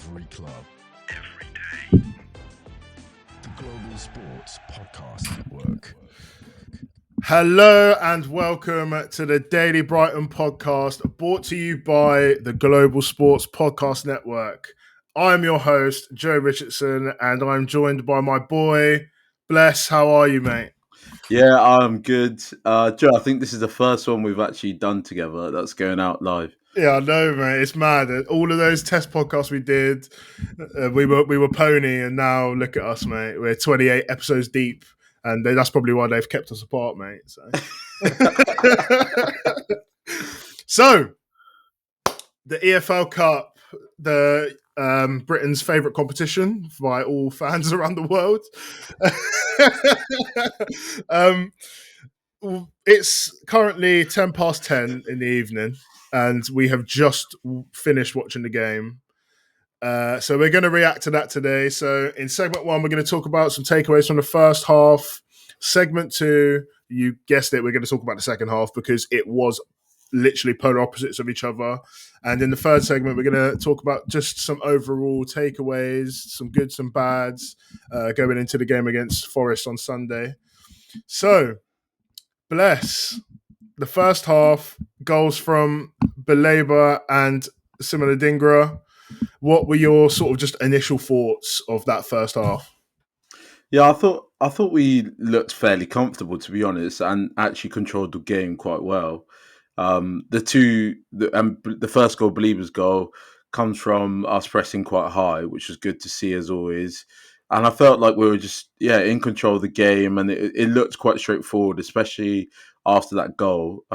Every club. Every day. The Global Sports Podcast Network. Hello and welcome to the Daily Brighton podcast, brought to you by the Global Sports Podcast Network. I'm your host, Joe Richardson, and I'm joined by my boy, Bless. How are you, mate? Yeah, I'm good. Joe, I think this is the first one we've actually done together that's going out live. Yeah, I know, mate. It's mad. All of those test podcasts we did, we were pony, and now look at us, mate. We're 28 episodes deep, and that's probably why they've kept us apart, mate. So the EFL Cup, the Britain's favourite competition by all fans around the world. It's currently 10 past 10 in the evening, and we have just finished watching the game. So we're going to react to that today. So in segment 1, we're going to talk about some takeaways from the first half. Segment 2, you guessed it, we're going to talk about the second half because it was literally polar opposites of each other. And in the third segment, we're going to talk about just some overall takeaways, some goods, some bads, going into the game against Forest on Sunday. So, Bless, the first half, goals from Belabor and Simon Adingra. What were your sort of just initial thoughts of that first half? Yeah, I thought we looked fairly comfortable, to be honest, and actually controlled the game quite well. The first goal, Belieber's goal, comes from us pressing quite high, which was good to see as always. And I felt like we were just in control of the game, and it looked quite straightforward, especially after that goal.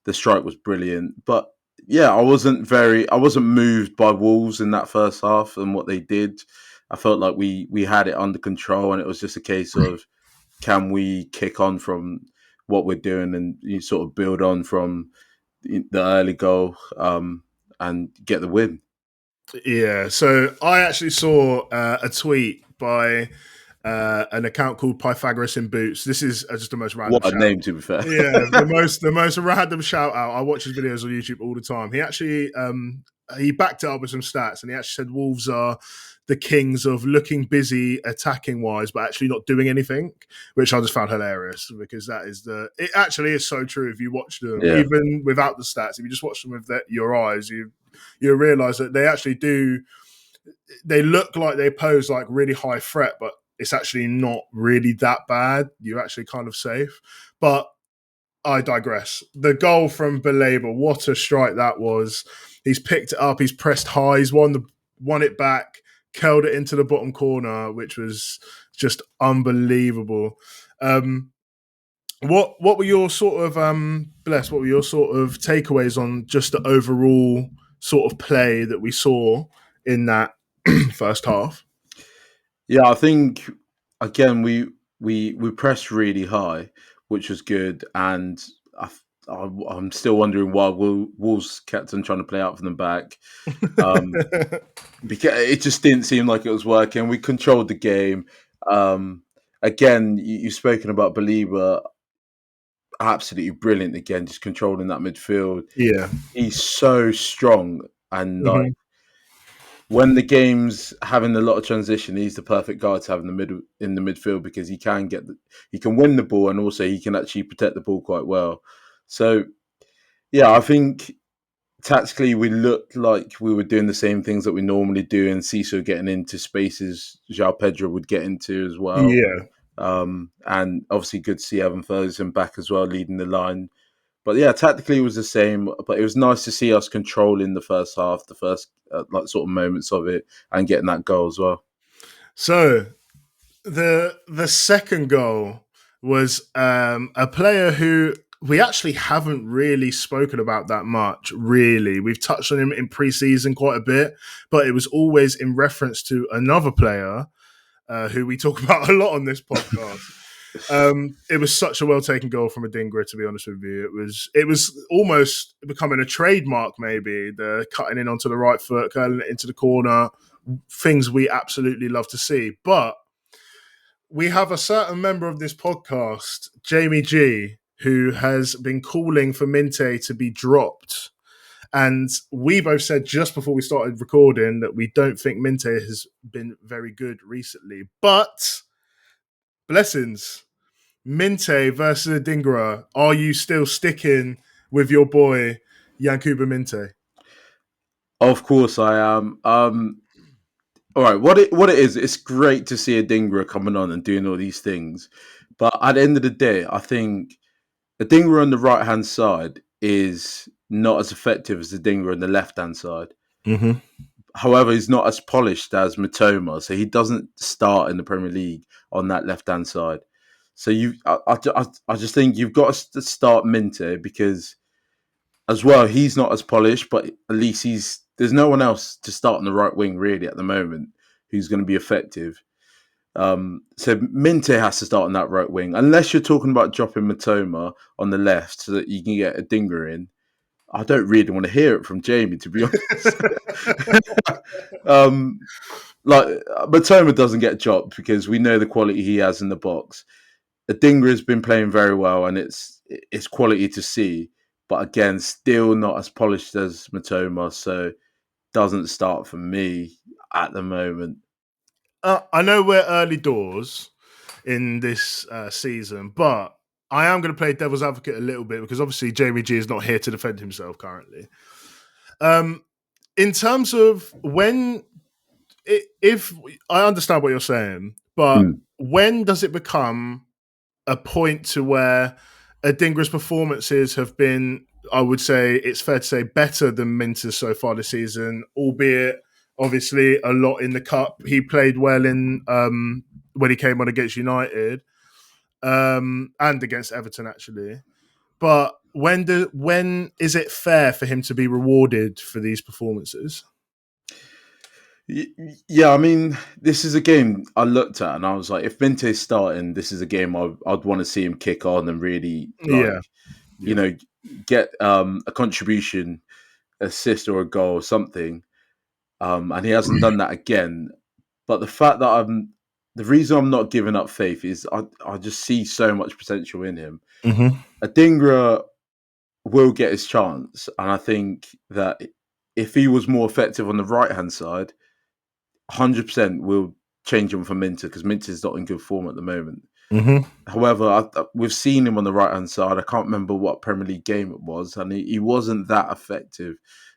The strike was brilliant, but I wasn't moved by Wolves in that first half and what they did. I felt like we had it under control, and it was just a case of, can we kick on from what we're doing and you sort of build on from the early goal and get the win. Yeah, so I actually saw a tweet by an account called Pythagoras in Boots. This is just the most random. What a name, to be fair. Yeah, the most random shout out. I watch his videos on YouTube all the time. He actually he backed it up with some stats, and he actually said Wolves are the kings of looking busy attacking wise, but actually not doing anything, which I just found hilarious because it actually is so true. If you watch them, even without the stats, if you just watch them with your eyes, you realize that they actually do. They look like they pose like really high threat, but it's actually not really that bad. You're actually kind of safe. But I digress. The goal from Belabor, what a strike that was. He's picked it up, he's pressed high, he's won it back, curled it into the bottom corner, which was just unbelievable. What were your sort of Bless, what were your sort of takeaways on just the overall sort of play that we saw in that first half? Yeah, I think again we pressed really high, which was good, and I'm still wondering why Wolves kept on trying to play out from the back. Because it just didn't seem like it was working. We controlled the game. Again, you've spoken about Belieber, absolutely brilliant again, just controlling that midfield. Yeah, he's so strong, and like when the game's having a lot of transition, he's the perfect guy to have in the midfield because he can win the ball, and also he can actually protect the ball quite well. So I think tactically we looked like we were doing the same things that we normally do, and Ciso getting into spaces João Pedro would get into as well. Yeah. And obviously good to see Evan Ferguson back as well, leading the line. But tactically it was the same. But it was nice to see us controlling the first half, the first sort of moments of it, and getting that goal as well. So the second goal was a player who we actually haven't really spoken about that much, really. We've touched on him in pre-season quite a bit, but it was always in reference to another player who we talk about a lot on this podcast. It was such a well-taken goal from Adingra, to be honest with you. It was almost becoming a trademark, maybe, the cutting in onto the right foot, curling it into the corner, things we absolutely love to see. But we have a certain member of this podcast, Jamie G, who has been calling for Minte to be dropped. And we both said just before we started recording that we don't think Minte has been very good recently. But blessings, Minte versus Adingra. Are you still sticking with your boy Yankuba Minte? Of course I am. All right, what it is, it's great to see Adingra coming on and doing all these things, but at the end of the day, I think Adingra on the right hand side is not as effective as Adingra on the left hand side. Mm-hmm. However, he's not as polished as Matoma, so he doesn't start in the Premier League on that left hand side. So I just think you've got to start Minte because as well he's not as polished, but at least there's no one else to start on the right wing really at the moment who's going to be effective. So Minte has to start on that right wing, unless you're talking about dropping Matoma on the left so that you can get a Dinger in. I don't really want to hear it from Jamie, to be honest. Like Matoma doesn't get dropped because we know the quality he has in the box. Dinger has been playing very well, and it's quality to see. But again, still not as polished as Matoma, so doesn't start for me at the moment. I know we're early doors in this season, but I am going to play devil's advocate a little bit because obviously Jamie G is not here to defend himself currently. In terms of if I understand what you're saying, but when does it become a point to where Adingra's performances have been, I would say it's fair to say, better than Minter's so far this season, albeit obviously a lot in the cup. He played well in when he came on against United and against Everton actually. But when is it fair for him to be rewarded for these performances? Yeah, I mean, this is a game I looked at and I was like, if Minte's starting, this is a game I'd want to see him kick on and really, you know, get a contribution, assist or a goal or something. And he hasn't done that again. But the fact that the reason I'm not giving up faith is I just see so much potential in him. Mm-hmm. Adingra will get his chance. And I think that if he was more effective on the right-hand side, 100% will change him for Minter because Minter's not in good form at the moment. Mm-hmm. However, we've seen him on the right-hand side. I can't remember what Premier League game it was, and he wasn't that effective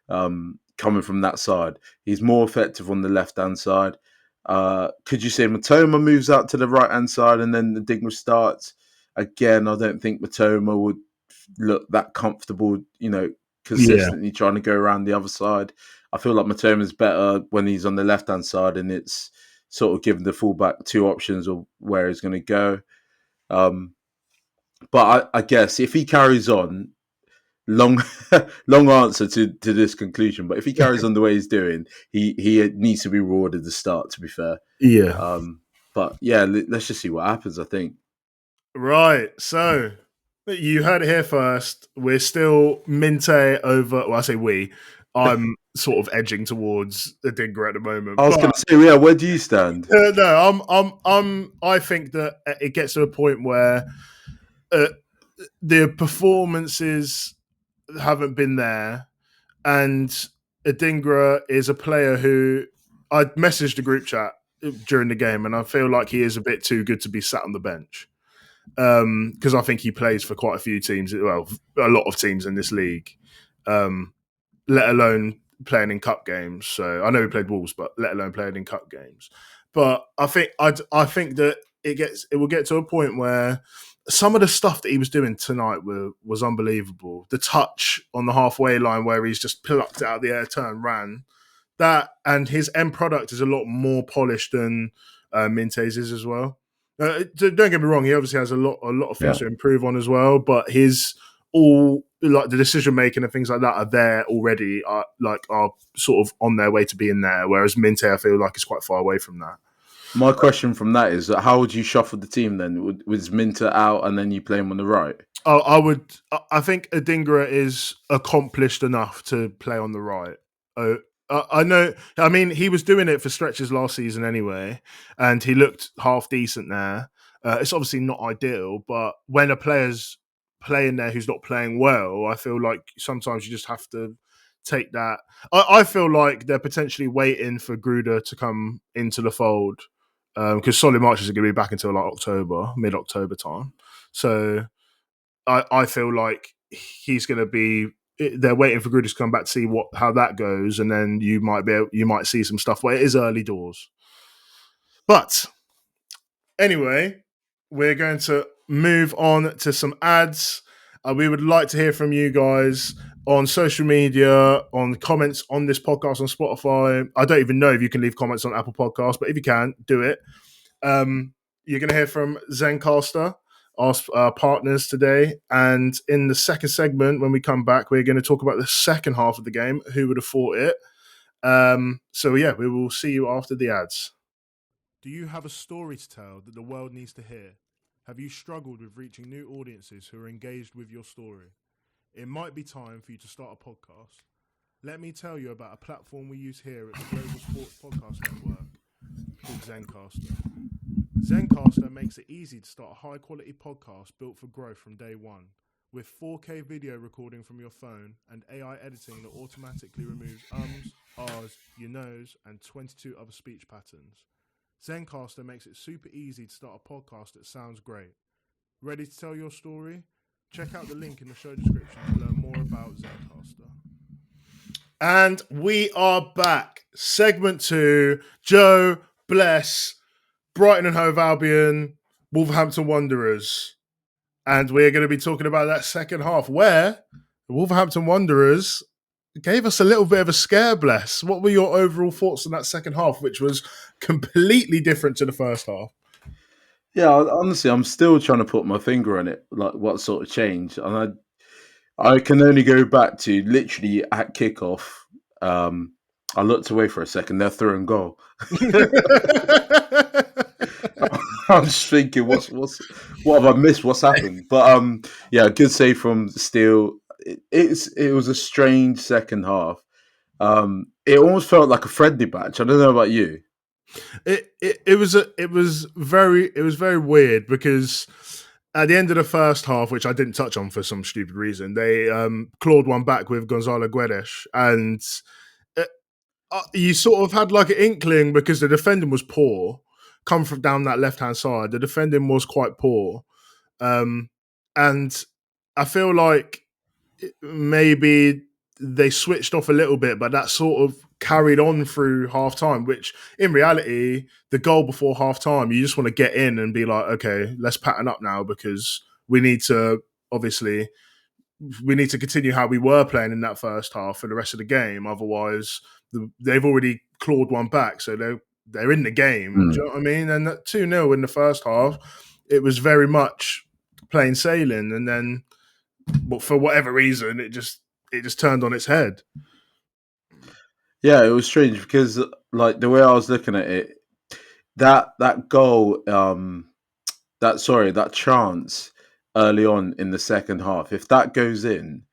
coming from that side. He's more effective on the left-hand side. Could you say Matoma moves out to the right-hand side and then the Digma starts? Again, I don't think Matoma would look that comfortable, consistently trying to go around the other side. I feel like Matoma's better when he's on the left-hand side and it's sort of giving the fullback two options of where he's going to go. But I guess if he carries on, long answer to this conclusion, but if he carries on the way he's doing, he needs to be rewarded the start, to be fair. Yeah. But yeah, let's just see what happens, I think. Right. So you heard it here first. We're still Minte over. Well, I say we. I'm sort of edging towards Adingra at the moment. I was going to say, yeah, where do you stand? No, I think that it gets to a point where the performances haven't been there, and Adingra is a player who I messaged the group chat during the game, and I feel like he is a bit too good to be sat on the bench. Because I think he plays for quite a few teams, well, a lot of teams in this league, let alone playing in cup games. So I know he played Wolves, but let alone playing in cup games. But I think that it will get to a point where some of the stuff that he was doing tonight was unbelievable. The touch on the halfway line where he's just plucked it out of the air, turned, ran. That and his end product is a lot more polished than Minte's is as well. Don't get me wrong; he obviously has a lot of things to improve on as well. But his all like the decision making and things like that are there already. Are sort of on their way to being there. Whereas Minte, I feel like is quite far away from that. My question from that is, how would you shuffle the team then? Was Minter out and then you play him on the right? Oh, I would. I think Adingra is accomplished enough to play on the right. I know. I mean, he was doing it for stretches last season anyway, and he looked half decent there. It's obviously not ideal, but when a player's playing there who's not playing well, I feel like sometimes you just have to take that. I feel like they're potentially waiting for Gruder to come into the fold because solid marches are going to be back until like October, mid-October time. So I feel like he's going to be. They're waiting for Gruder to come back to see how that goes, and then you might see some stuff where it is early doors. But anyway, we're going to move on to some ads. We would like to hear from you guys on social media, on comments on this podcast on Spotify. I don't even know if you can leave comments on Apple Podcasts, but if you can, do it. You're going to hear from Zencastr, our partners today. And in the second segment, when we come back, we're going to talk about the second half of the game. Who would have thought it? We will see you after the ads. Do you have a story to tell that the world needs to hear? Have you struggled with reaching new audiences who are engaged with your story? It might be time for you to start a podcast. Let me tell you about a platform we use here at the Global Sports Podcast Network called Zencastr. Zencastr makes it easy to start a high-quality podcast built for growth from day one, with 4K video recording from your phone and AI editing that automatically removes ums, ahs, your nose, and 22 other speech patterns. Zencastr makes it super easy to start a podcast that sounds great. Ready to tell your story? Check out the link in the show description to learn more about Zencastr. And we are back. Segment 2, Joe, Bless, Brighton and Hove Albion, Wolverhampton Wanderers. And we're going to be talking about that second half where the Wolverhampton Wanderers gave us a little bit of a scare, Bless. What were your overall thoughts on that second half, which was completely different to the first half? Yeah, honestly, I'm still trying to put my finger on it, like what sort of change. And I can only go back to literally at kickoff. I looked away for a second. They're through and goal. I'm just thinking, what have I missed? What's happened? But good save from Steele. It was a strange second half. It almost felt like a friendly match. I don't know about you. It was very weird because at the end of the first half, which I didn't touch on for some stupid reason, they clawed one back with Gonzalo Guedes, and you sort of had like an inkling because the defending was poor. Come from down that left hand side, the defending was quite poor, and I feel like maybe they switched off a little bit, but that sort of carried on through half time, which in reality, the goal before half time, you just want to get in and be like, okay, let's pattern up now because we need to continue how we were playing in that first half for the rest of the game. Otherwise, they've already clawed one back, so they're in the game. Do you know what I mean? And that 2-0 in the first half, it was very much plain sailing, and then for whatever reason, it just turned on its head. Yeah, it was strange because, like, the way I was looking at it, that goal, that chance early on in the second half, if that goes in,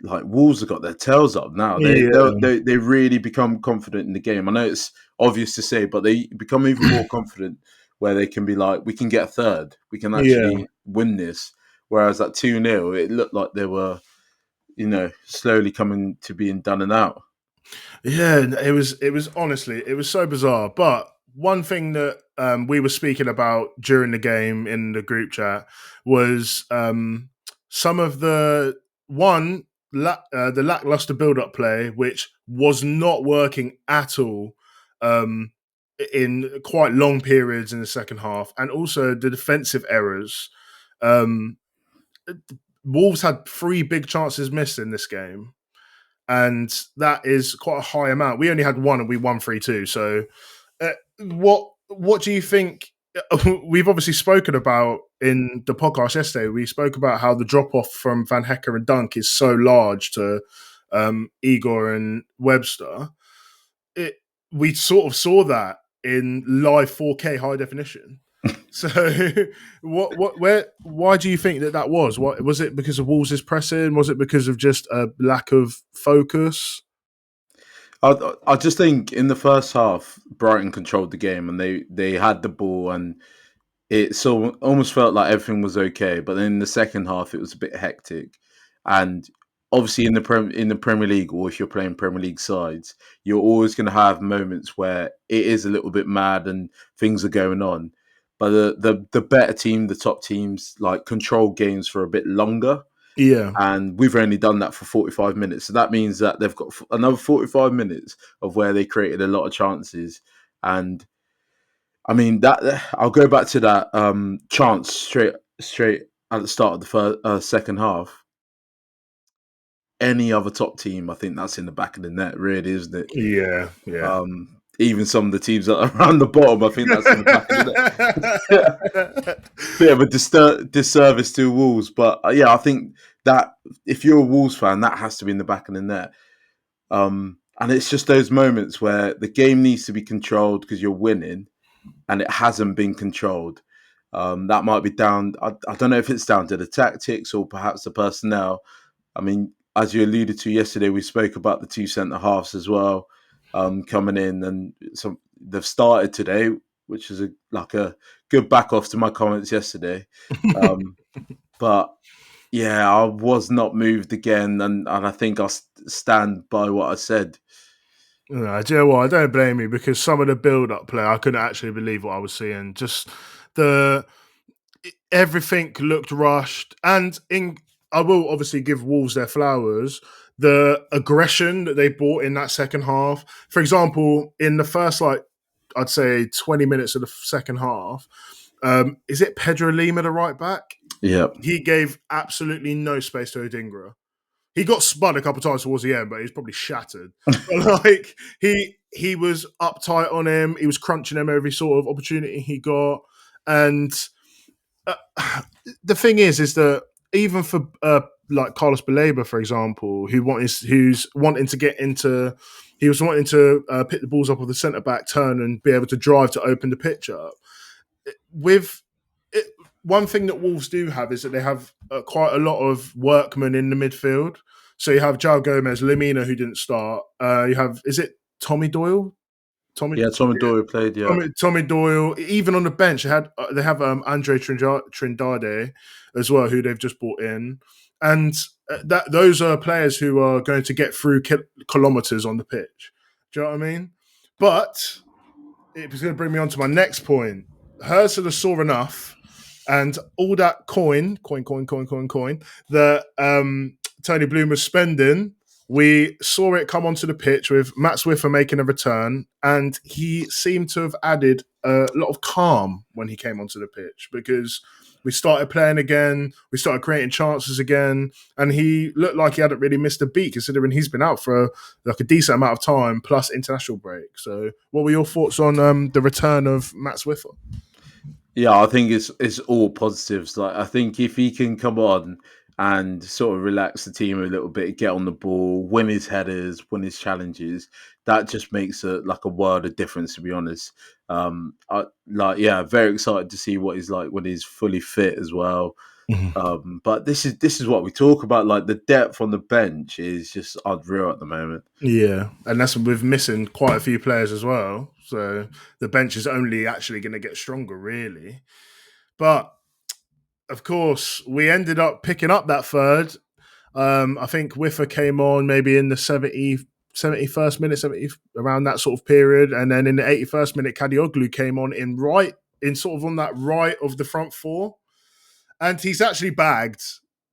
like, Wolves have got their tails up now. They really become confident in the game. I know it's obvious to say, but they become even more confident where they can be like, we can get a third, we can actually win this. Whereas at 2-0, it looked like they were, slowly coming to being done and out. Yeah, it was honestly, it was so bizarre. But one thing that we were speaking about during the game in the group chat was some of the lackluster build-up play, which was not working at all in quite long periods in the second half, and also the defensive errors. Wolves had 3 big chances missed in this game, and that is quite a high amount. We only had 1 and we won 3-2. So what do you think? We've obviously spoken about in the podcast yesterday, we spoke about how the drop-off from Van Hecker and Dunk is so large to Igor and Webster. We sort of saw that in live 4K high definition. So, why do you think that was? What was it? Because of Wolves' pressing? Was it because of just a lack of focus? I just think in the first half, Brighton controlled the game and they had the ball, and it almost felt like everything was okay. But then in the second half, it was a bit hectic, and obviously in the Premier League, or if you're playing Premier League sides, you're always going to have moments where it is a little bit mad and things are going on. But the better team, the top teams, like control games for a bit longer. Yeah. And we've only done that for 45 minutes. So that means that they've got another 45 minutes of where they created a lot of chances. And I mean, that I'll go back to that chance straight at the start of the second half. Any other top team, I think that's in the back of the net, really, isn't it? Yeah. Yeah. Even some of the teams that are around the bottom, I think that's in the back of the net. Bit of a disservice to Wolves, but yeah, I think that if you're a Wolves fan, that has to be in the back of the net. And it's just those moments where the game needs to be controlled because you're winning, and it hasn't been controlled. That might be down. I don't know if it's down to the tactics or perhaps the personnel. I mean, as you alluded to yesterday, we spoke about the two centre halves as well coming in, and they've started today, which is a good back off to my comments yesterday. But yeah, I was not moved again, and I think I'll stand by what I said. No, do you know what? I don't blame you, because some of the build-up play, I couldn't actually believe what I was seeing. Just everything looked rushed, and I will obviously give Wolves their flowers. The aggression that they brought in that second half, for example, in the first, I'd say 20 minutes of the second half, is it Pedro Lima, the right back? Yeah, he gave absolutely no space to Odingra. He got spun a couple of times towards the end, but he's probably shattered. But he was uptight on him. He was crunching him every sort of opportunity he got. And the thing is that even for like Carlos Baleba, for example, he was wanting to pick the balls up with the centre back turn and be able to drive to open the pitch up. One thing that Wolves do have is that they have quite a lot of workmen in the midfield. So you have João Gomez, Lemina, who didn't start. You have, is it Tommy Doyle? Tommy Doyle played. Yeah, Tommy Doyle. Even on the bench, they have Andre Trindade as well, who they've just brought in, and those are players who are going to get through kilometers on the pitch. Do you know what I mean? But it was going to bring me on to my next point. Herzl saw enough, and all that coin that Tony Bloom was spending, we saw it come onto the pitch with Matt Swiffer making a return, and he seemed to have added a lot of calm when he came onto the pitch, because we started playing again, we started creating chances again, and he looked like he hadn't really missed a beat, considering he's been out for a decent amount of time, plus international break. So what were your thoughts on the return of Matt Swiffer? Yeah, I think it's all positives. Like, I think if he can come on and sort of relax the team a little bit, get on the ball, win his headers, win his challenges, that just makes a world of difference, to be honest. Very excited to see what he's like when he's fully fit as well. Mm-hmm. But this is what we talk about. Like, the depth on the bench is just unreal at the moment. Yeah, and that's with missing quite a few players as well. So the bench is only actually going to get stronger, really. But of course, we ended up picking up that third. I think Wiffer came on maybe in the 71st minute, around that sort of period, and then in the 81st minute, Kadioglu came on in sort of on that right of the front four, and he's actually bagged.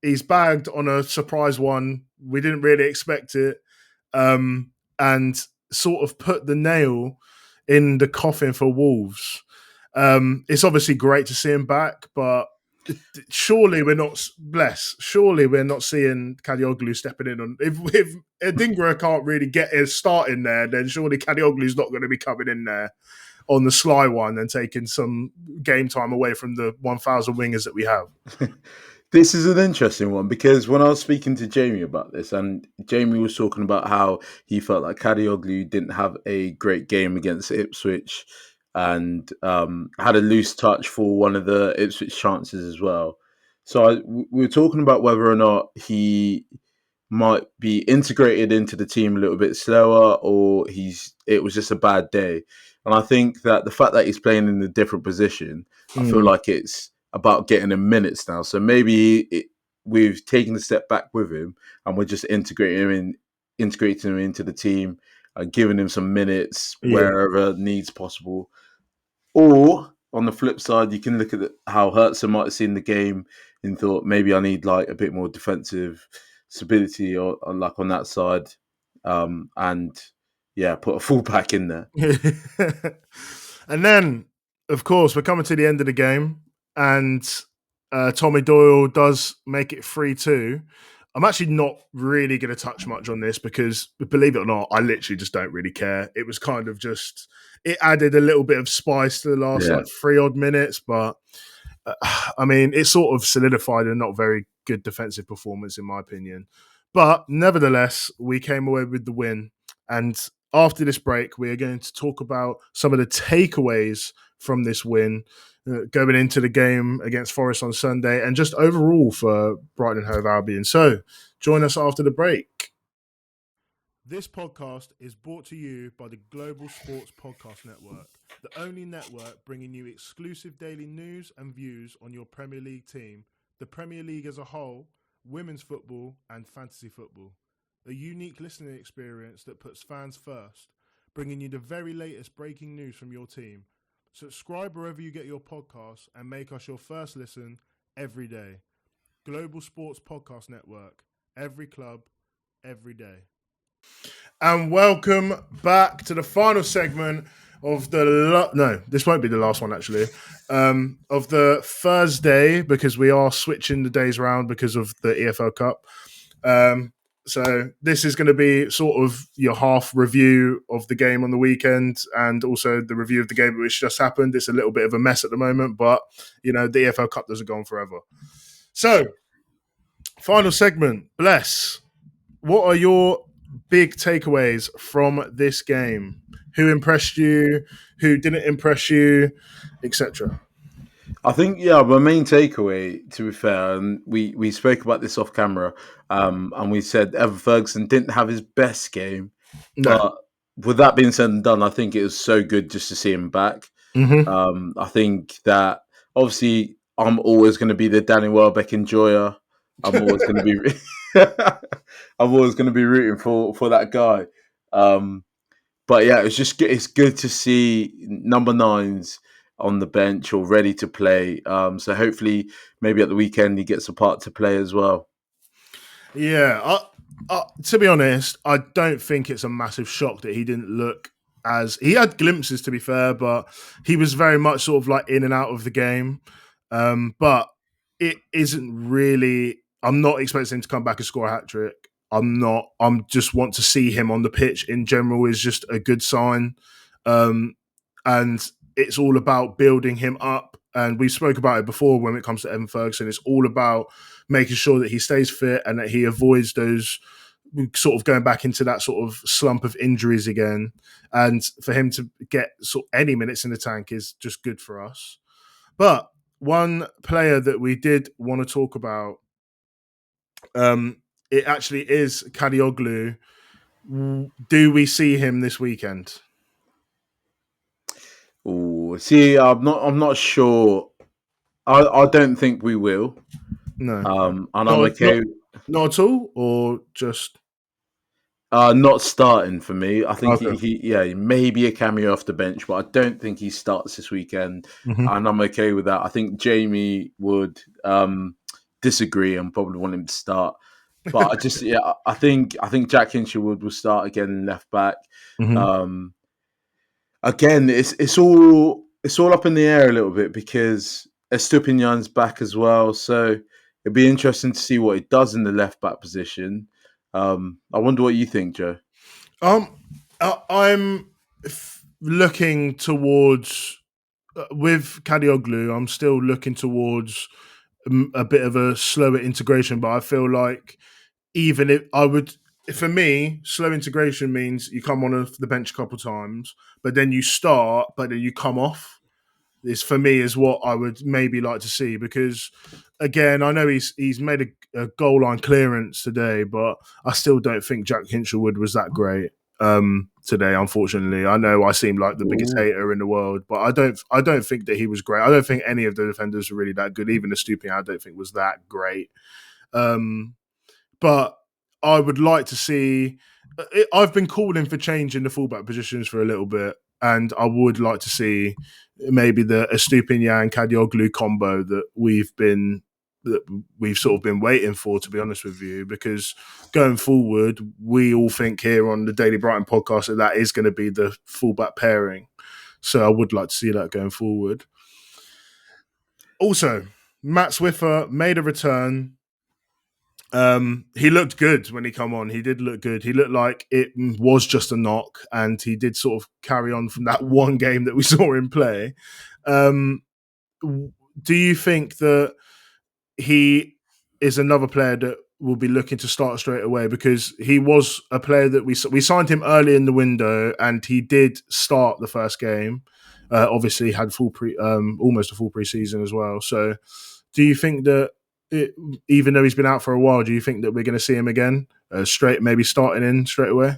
He's bagged on a surprise one. We didn't really expect it. And sort of put the nail in the coffin for Wolves. It's obviously great to see him back, but surely we're not seeing Kadioglu stepping in on. If Adingra can't really get his start in there, then surely Kadioglu's not going to be coming in there on the sly one and taking some game time away from the 1,000 wingers that we have. This is an interesting one, because when I was speaking to Jamie about this, and Jamie was talking about how he felt like Kadioglu didn't have a great game against Ipswich, and had a loose touch for one of the Ipswich chances as well. So we were talking about whether or not he might be integrated into the team a little bit slower, or it was just a bad day. And I think that the fact that he's playing in a different position, I feel like it's about getting him minutes now. So maybe we've taken a step back with him, and we're just integrating him into the team, giving him some minutes wherever needs possible. Or on the flip side, you can look at how Hertz might have seen the game and thought maybe I need like a bit more defensive stability or like on that side, and put a fullback in there. And then, of course, we're coming to the end of the game, and Tommy Doyle does make it 3-2. I'm actually not really going to touch much on this because, believe it or not, I literally just don't really care. It was kind of just, it added a little bit of spice to the last 3-odd minutes, but I mean, it sort of solidified a not very good defensive performance, in my opinion. But nevertheless, we came away with the win. And after this break, we are going to talk about some of the takeaways from this win, going into the game against Forest on Sunday, and just overall for Brighton and Hove Albion. So join us after the break. This podcast is brought to you by the Global Sports Podcast Network, the only network bringing you exclusive daily news and views on your Premier League team, the Premier League as a whole, women's football and fantasy football. A unique listening experience that puts fans first, bringing you the very latest breaking news from your team. Subscribe wherever you get your podcasts and make us your first listen every day. Global Sports Podcast Network. Every club, every day. And welcome back to the final segment of the... this won't be the last one, actually. Of the Thursday, because we are switching the days around because of the EFL Cup. So this is going to be sort of your half review of the game on the weekend and also the review of the game which just happened. It's a little bit of a mess at the moment, but, you know, the EFL Cup doesn't go on forever. So, final segment. Bless. What are your big takeaways from this game? Who impressed you? Who didn't impress you? Etc. I think, my main takeaway, to be fair, and we spoke about this off camera, and we said Evan Ferguson didn't have his best game. No. But with that being said and done, I think it was so good just to see him back. Mm-hmm. I think that, obviously, I'm always going to be the Danny Welbeck enjoyer. I'm always going to be I'm always going to be rooting for that guy. But yeah, it's good to see number 9s on the bench or ready to play. So hopefully, maybe at the weekend he gets a part to play as well. Yeah, to be honest, I don't think it's a massive shock that he didn't look as... He had glimpses, to be fair, but he was very much sort of like in and out of the game. But it isn't really... I'm not expecting him to come back and score a hat-trick. I'm just want to see him on the pitch in general is just a good sign. And it's all about building him up. And we spoke about it before when it comes to Evan Ferguson. It's all about making sure that he stays fit and that he avoids those sort of going back into that sort of slump of injuries again. And for him to get sort of any minutes in the tank is just good for us. But one player that we did want to talk about, it actually is Kadioglu. Do we see him this weekend? Oh, see, I'm not sure. I don't think we will. No. And I'm okay. Not at all, or just not starting for me. I think Okay. he may be a cameo off the bench, but I don't think he starts this weekend, and I'm okay with that. I think Jamie would disagree and probably want him to start. But I think Jack Hinchelwood will start again in left back. Again, it's all up in the air a little bit because Estupinan's back as well, so it'd be interesting to see what he does in the left back position. I wonder what you think, Joe. I'm looking towards with Kadioglu. I'm still looking towards a bit of a slower integration, but I feel like even if I would, for me, slow integration means you come on the bench a couple of times, but then you start, but then you come off. This for me is what I would maybe like to see because, again, I know he's made a goal line clearance today, but I still don't think Jack Hinchelwood was that great today. Unfortunately, I know I seem like the biggest hater in the world, but I don't think that he was great. I don't think any of the defenders were really that good. Even the Estupinian, I don't think was that great. But I would like to see. I've been calling for change in the fullback positions for a little bit, and I would like to see maybe the Estupiñán Kadioglu combo that we've sort of been waiting for, to be honest with you, because going forward, we all think here on the Daily Brighton podcast that is going to be the fullback pairing. So I would like to see that going forward. Also, Matt Swiffer made a return. He looked good when he come on. He did look good. He looked like it was just a knock, and he did sort of carry on from that one game that we saw him play. Do you think that he is another player that will be looking to start straight away? Because he was a player that we signed him early in the window, and he did start the first game. Obviously, had almost a full pre-season as well. So, do you think that even though he's been out for a while, do you think that we're going to see him again, maybe starting in straight away?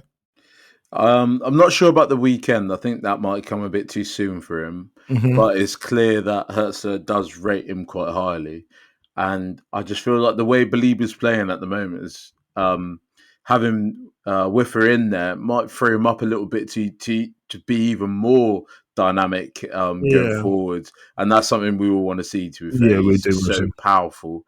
I'm not sure about the weekend. I think that might come a bit too soon for him. Mm-hmm. But it's clear that Hertzer does rate him quite highly. And I just feel like the way Belieber's playing at the moment is having Whiffer in there might throw him up a little bit to be even more dynamic going forward. And that's something we all want to see, to be fair. He's just so powerful.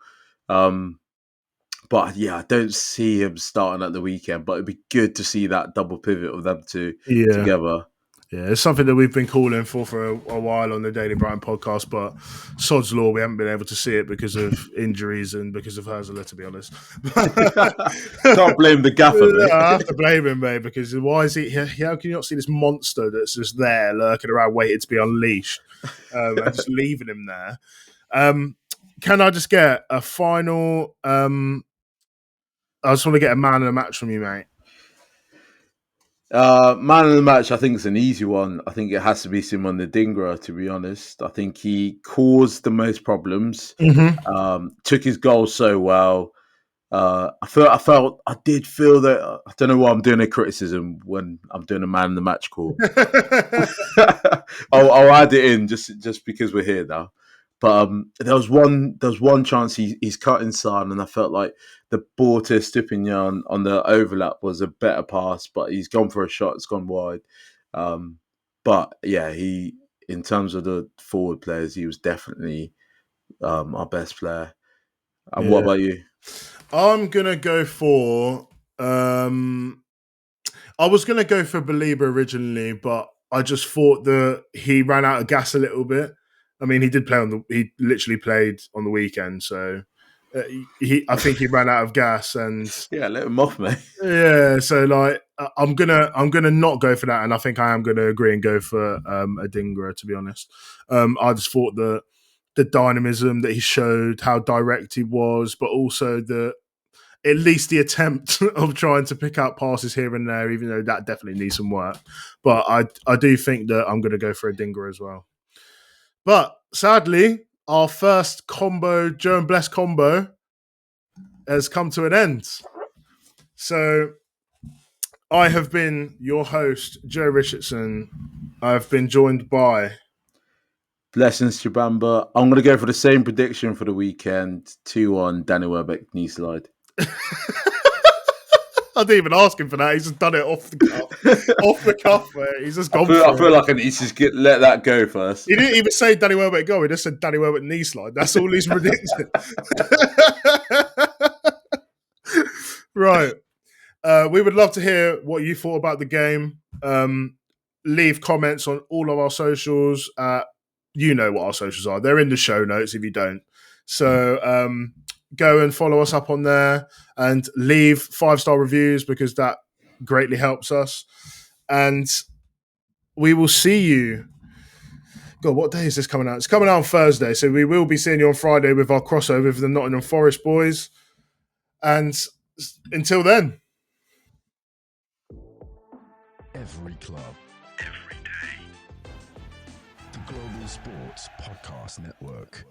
But yeah, I don't see him starting at the weekend, but it'd be good to see that double pivot of them two together. Yeah, it's something that we've been calling for a while on the Daily Brighton podcast, but sod's law, we haven't been able to see it because of injuries and because of Hurzel, to be honest. Can't blame the gaffer, mate. I have to blame him, mate, because why is he? How can you not see this monster that's just there lurking around waiting to be unleashed and just leaving him there? Can I just get a final... I just want to get a man of the match from you, mate. Man of the match, I think it's an easy one. I think it has to be Simon Adingra, to be honest. I think he caused the most problems. Mm-hmm. Took his goal so well. I did feel that. I don't know why I'm doing a criticism when I'm doing a man of the match call. I'll add it in just because we're here now. But there was one chance he's cut inside, and I felt like the ball to Estupiñán on the overlap was a better pass, but he's gone for a shot. It's gone wide. But yeah, in terms of the forward players, he was definitely our best player. And what about you? I'm gonna go for. I was gonna go for Belieber originally, but I just thought that he ran out of gas a little bit. I mean, he literally played on the weekend, so I think he ran out of gas, and yeah, let him off, mate. Yeah, so like I'm gonna not go for that, and I think I am gonna agree and go for Adingra, to be honest. I just thought that the dynamism that he showed, how direct he was, but also at least the attempt of trying to pick out passes here and there, even though that definitely needs some work. But I do think that I'm going to go for Adingra as well. But sadly, our first combo, Joe and Bless combo, has come to an end. So I have been your host, Joe Richardson. I've been joined by... Blessings, Chibamba. I'm going to go for the same prediction for the weekend. 2-1, Danny Welbeck, knee slide. I didn't even ask him for that. He's just done it off the cuff. Mate. He's just gone I feel like I need to just let that go first. He didn't even say Danny Welbeck goal. He just said Danny Welbeck knee slide. That's all he's predicted. Right. We would love to hear what you thought about the game. Leave comments on all of our socials. You know what our socials are. They're in the show notes if you don't. So go and follow us up on there and leave 5-star reviews because that greatly helps us. And we will see you. God, what day is this coming out? It's coming out on Thursday. So we will be seeing you on Friday with our crossover with the Nottingham Forest boys. And until then. Every club, every day. The Global Sports Podcast Network.